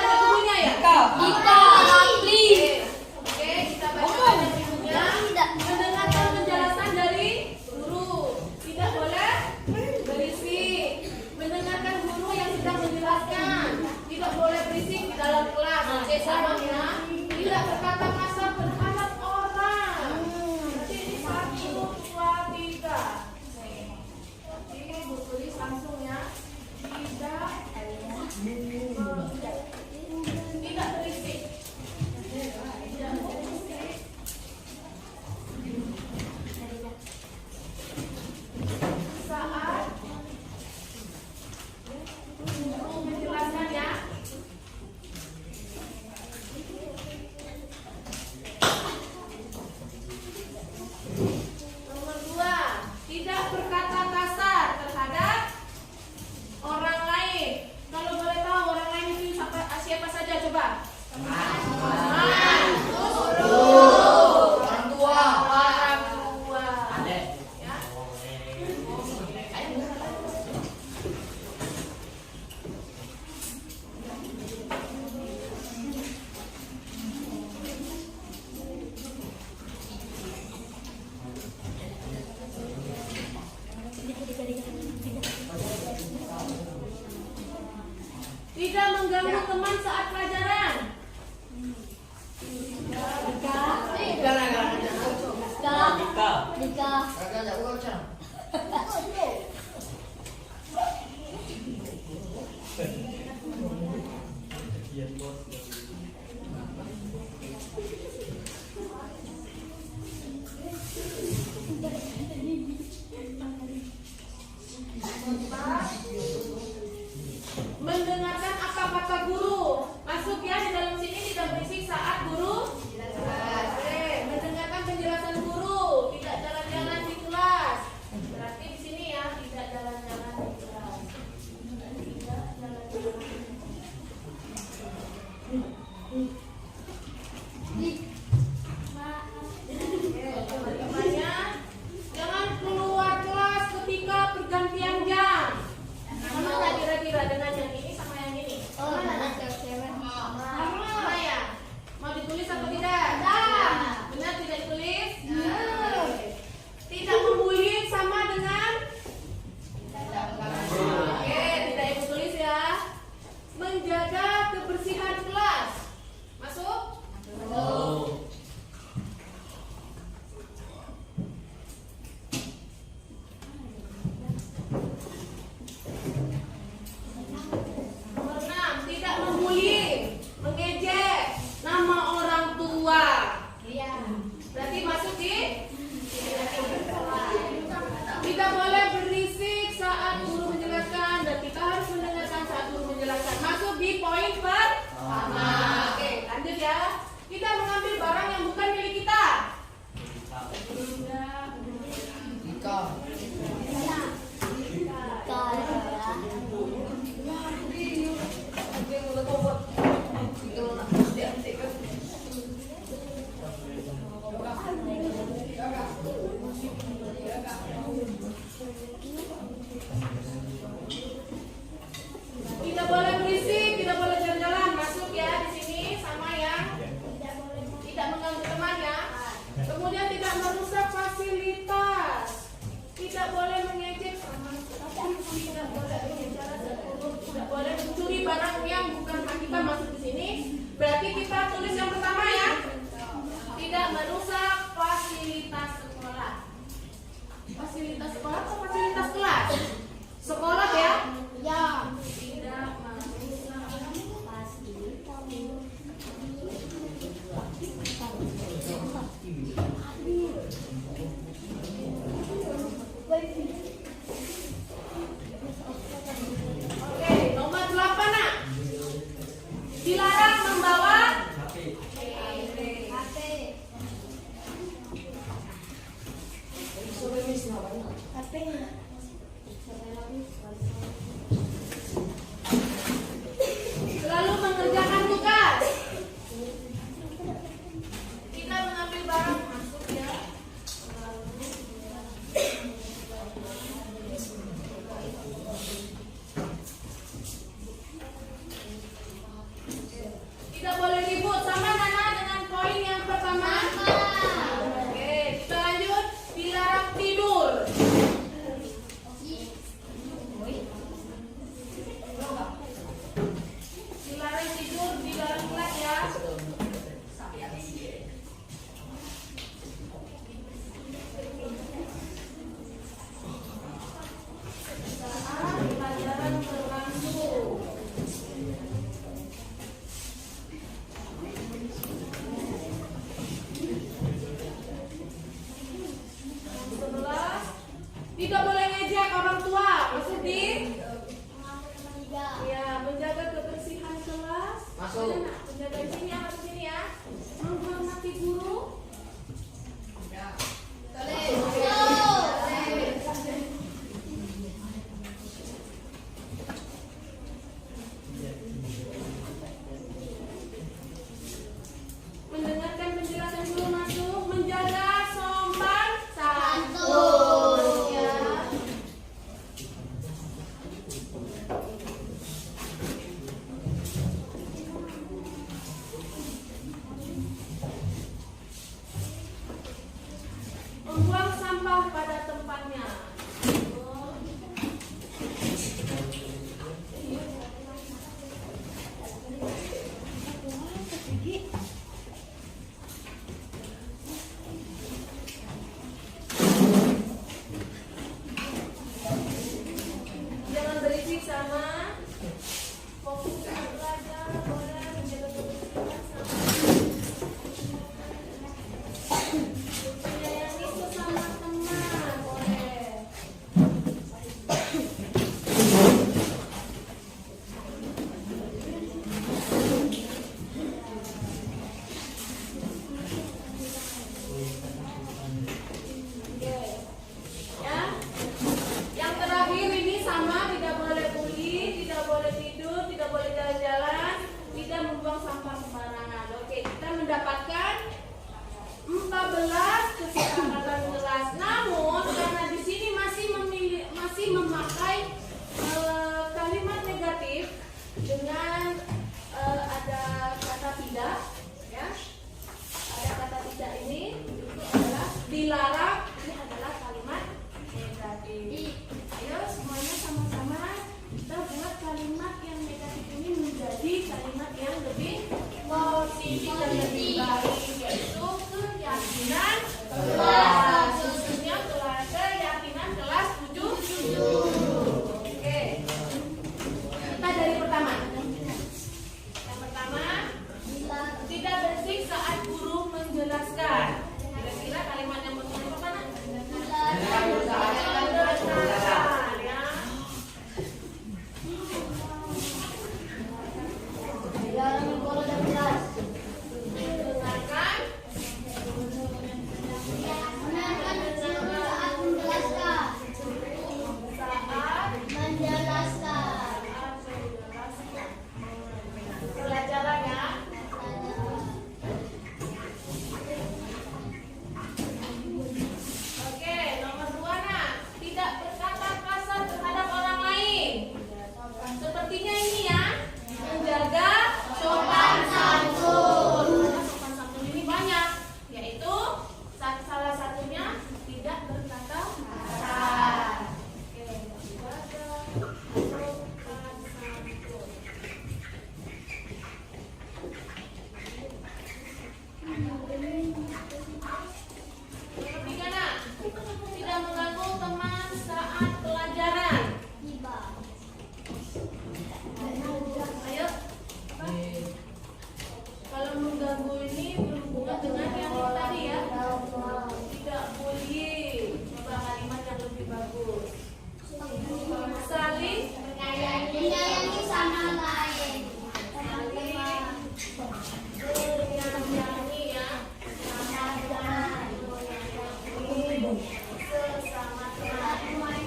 bukunya ya? Oke, kita baca bukunya. Mendengarkan penjelasan dari guru. Tidak boleh berisik. Mendengarkan guru yang sedang menjelaskan. Tidak boleh berisik di dalam kelas. Oke, sama ya. Tidak berkata kasar terhadap orang. Nanti ini 1, 2, 3. Ini Bu tulis langsung ya. Tidak berisik. Saat guru menjelaskan ya. Nomor 2, tidak berkata kasar terhadap orang lain. Kalau boleh tahu orang lain itu siapa saja coba? Teman, guru, orang tua, ya. Tidak mengganggu teman saat pelajaran. Mendengarkan apa kata guru. Masuk ya di dalam sini, tidak berisik saat guru. Oke, mendengarkan penjelasan guru, tidak jalan-jalan di kelas. sampah pada tempatnya. Jangan berisik sama fokus belajar, boleh menjaga kebersihan sama menyayangi sesama teman, boleh. Ya. Yang terakhir ini sama, tidak boleh bully, tidak boleh tidur, tidak boleh jalan-jalan, tidak membuang sampah sembarangan. Oke, kita mendapatkan 14 kesepakatan kelas. Namun karena di sini masih memakai kalimat negatif dengan ada kata tidak, ya. Ada kata tidak ini itu adalah dilarang. Ini adalah kalimat negatif. Ayo semuanya sama-sama kita buat kalimat yang negatif ini menjadi kalimat yang lebih positif dan lebih baik, yaitu keyakinan kelas. Khususnya keyakinan kelas 7. Oke. Kita dari pertama. Yang pertama, tidak berisik saat guru menjelaskan. Kira-kira kalimat yang betul apa nak? Menjelaskan, ya. Dengarkan. Pelajaran ya. Oke, nomor 2 nak. Tidak berkata kasar terhadap orang lain. Sepertinya ini ya, menjaga sopan santun. Karena sopan santun ini banyak, yaitu salah satunya tidak berkata kasar. Oke, menjaga sopan santun. Nomor 3 nak, tidak mengganggu teman saat pelajaran. Ayo, apa? Kalau mengganggu ini berhubungan dengan yang tadi ya. Tidak boleh. Coba kalimat yang lebih bagus. Saling menyayangi sama lain. Saling menyayangi ya. Sesama teman.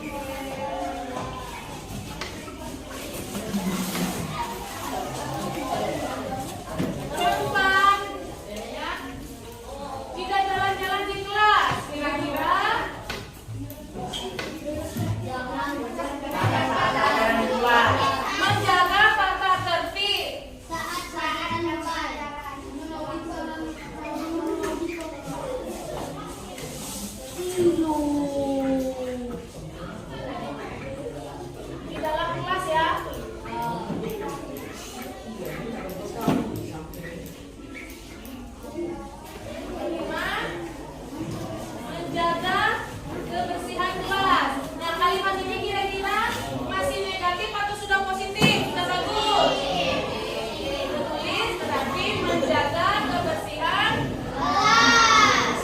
Perempuan, ya. Tidak jalan-jalan di kelas. Kira-kira menjaga tata tertib. Di dalam kelas ya. Kelima, menjaga kebersihan kelas. Nah, kalimat ini kira-kira masih negatif atau sudah positif? Sudah bagus. Tulis berarti menjaga kebersihan kelas.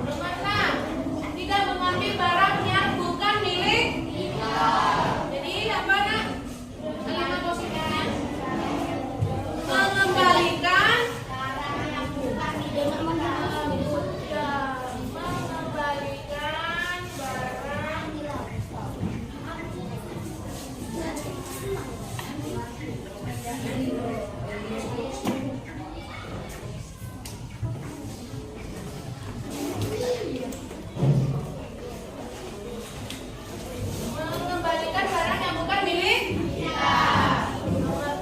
Nomor 6, tidak mengambil barang yang bukan milik kita. Jadi apa nak? Kalimat positifnya mengembalikan barang yang bukan milik kita. Mengembalikan barang mengembalikan barang yang bukan milik kita. Nomor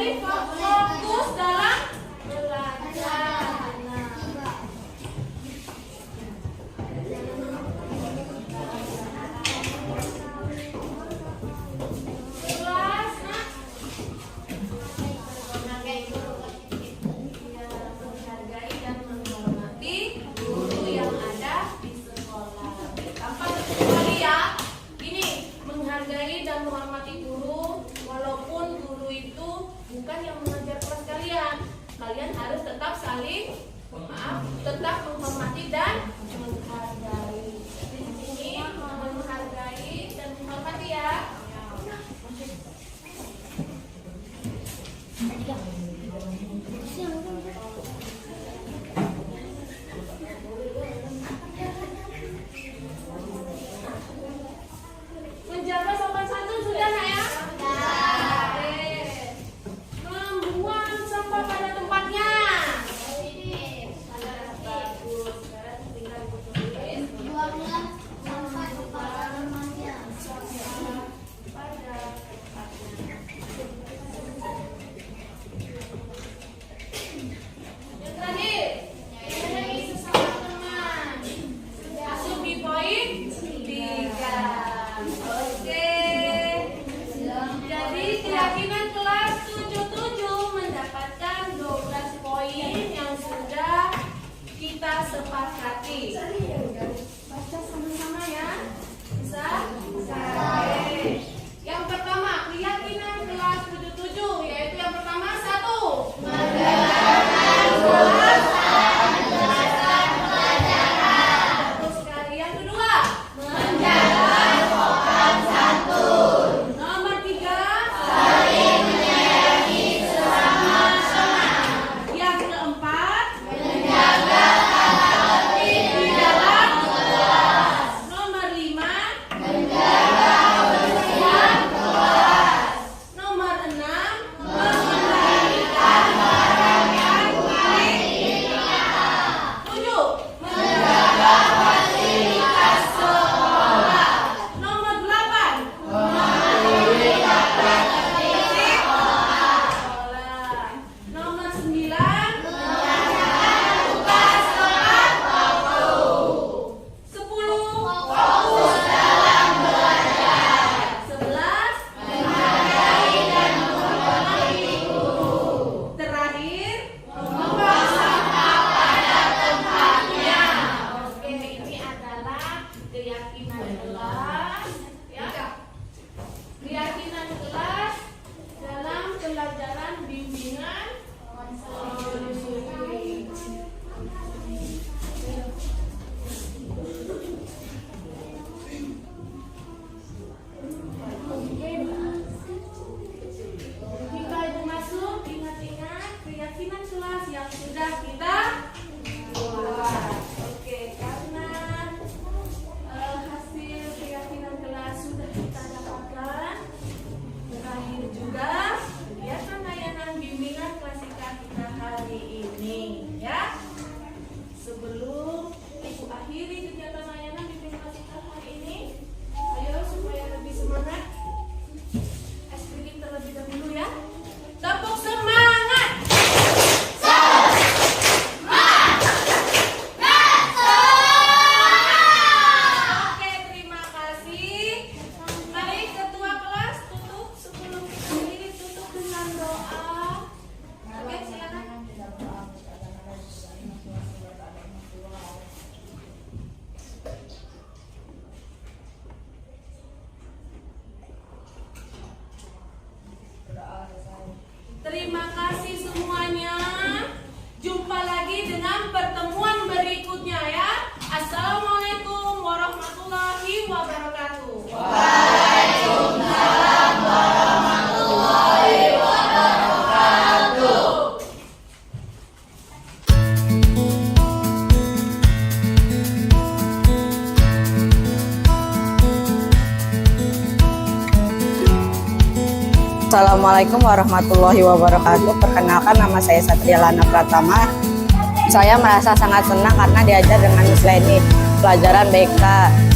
Jadi fokus dalam belajar. Kelas, nak. Menghargai dan menghormati guru yang ada di sekolah. Tanpa terkecuali ya. Gini, menghargai dan menghormati guru, walaupun guru itu bukan yang mengajar kelas kalian. Kalian harus tetap tetap menghormati dan menghargai. Di sini menghargai dan menghormati ya. Menjaga sopan santun sudah nak ya? Oke. Membuang sampah pada tempatnya. Bagus. Sekarang tinggal ibu tulis. Buanglah sampah pada tempatnya. Yang terakhir, menyayangi sesama teman. Masuk di poin 3. Oke. Jadi keyakinan kelas 77 mendapatkan 12 poin yang sudah kita sepakati. Baca sama-sama ya. Bisa? Oke. Yang pertama, keyakinan kelas 77 yaitu yang pertama 1. Terus sekali yang kedua, nomor 3, saling menyayangi sesama. Yang keempat, menjaga tata tertib di dalam kelas. Nomor 5, menjaga kebersihan kelas. Nomor 6, mengembalikan barang yang ditinggalkan. 7, menjaga fasilitas sekolah. Nomor 8, mematuhi tata tertib sekolah. Nomor 9, menjalankan tugas tepat waktu. 10, fokus dalam belajar. 11, menghargai dan menghormati guru. Terakhir, membuang sampah pada tempatnya. Oke, ini adalah keyakinan kelas, ya. Keyakinan kelas dalam pelajaran bimbingan konseling. Jika ibu masuk, ingat-ingat keyakinan kelas yang sudah kita buat. Oke, karena hasil keyakinan kelas sudah kita dapatkan. Terakhir juga kegiatan layanan bimbingan klasika kita hari ini, ya. Sebelum ibu akhiri kegiatan layanan bimbingan klasika hari ini, ayo supaya lebih semangat, es krim terlebih dahulu ya. Tepuk semangat. Oke, terima kasih. Mari ketua kelas tutup sebelum kita akhiri, tutup dengan doa. Oke, silakan. Terima kasih semuanya. Jumpa lagi dengan pertemuan berikutnya ya. Assalamualaikum warahmatullahi wabarakatuh. Waalaikumsalam warahmatullahi wabarakatuh. Assalamualaikum warahmatullahi wabarakatuh. Perkenalkan, nama saya Satria Lana Pratama. Saya merasa sangat senang karena diajar dengan Miss Leni pelajaran BK.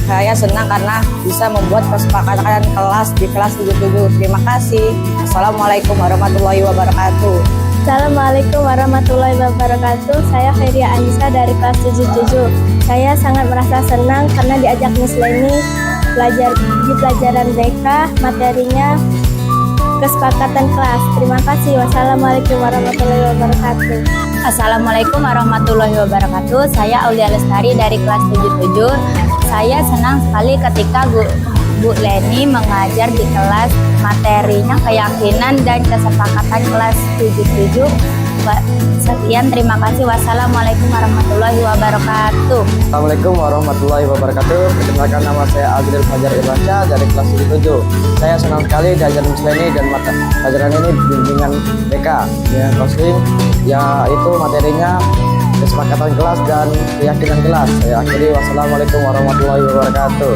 Saya senang karena bisa membuat kesepakatan kelas di kelas 77. Terima kasih. Assalamualaikum warahmatullahi wabarakatuh. Assalamualaikum warahmatullahi wabarakatuh. Saya Khairia Anissa dari kelas 77. Saya sangat merasa senang karena diajak Miss Leni belajar di pelajaran BK, materinya kesepakatan kelas. Terima kasih. Wassalamualaikum warahmatullahi wabarakatuh. Assalamualaikum warahmatullahi wabarakatuh. Saya Aulia Lestari dari kelas 77. Saya senang sekali ketika Bu Leni mengajar di kelas, materinya keyakinan dan kesepakatan kelas 77. Sekian, terima kasih. Wassalamualaikum warahmatullahi wabarakatuh. Assalamualaikum warahmatullahi wabarakatuh. Perkenalkan, nama saya Azril Fajar Irwansyah dari kelas 77. Saya senang sekali diajar Miss Leni dan pelajaran ini bimbingan BK dengan counseling, yaitu materinya kesepakatan kelas dan keyakinan kelas. Saya akhiri, wassalamualaikum warahmatullahi wabarakatuh.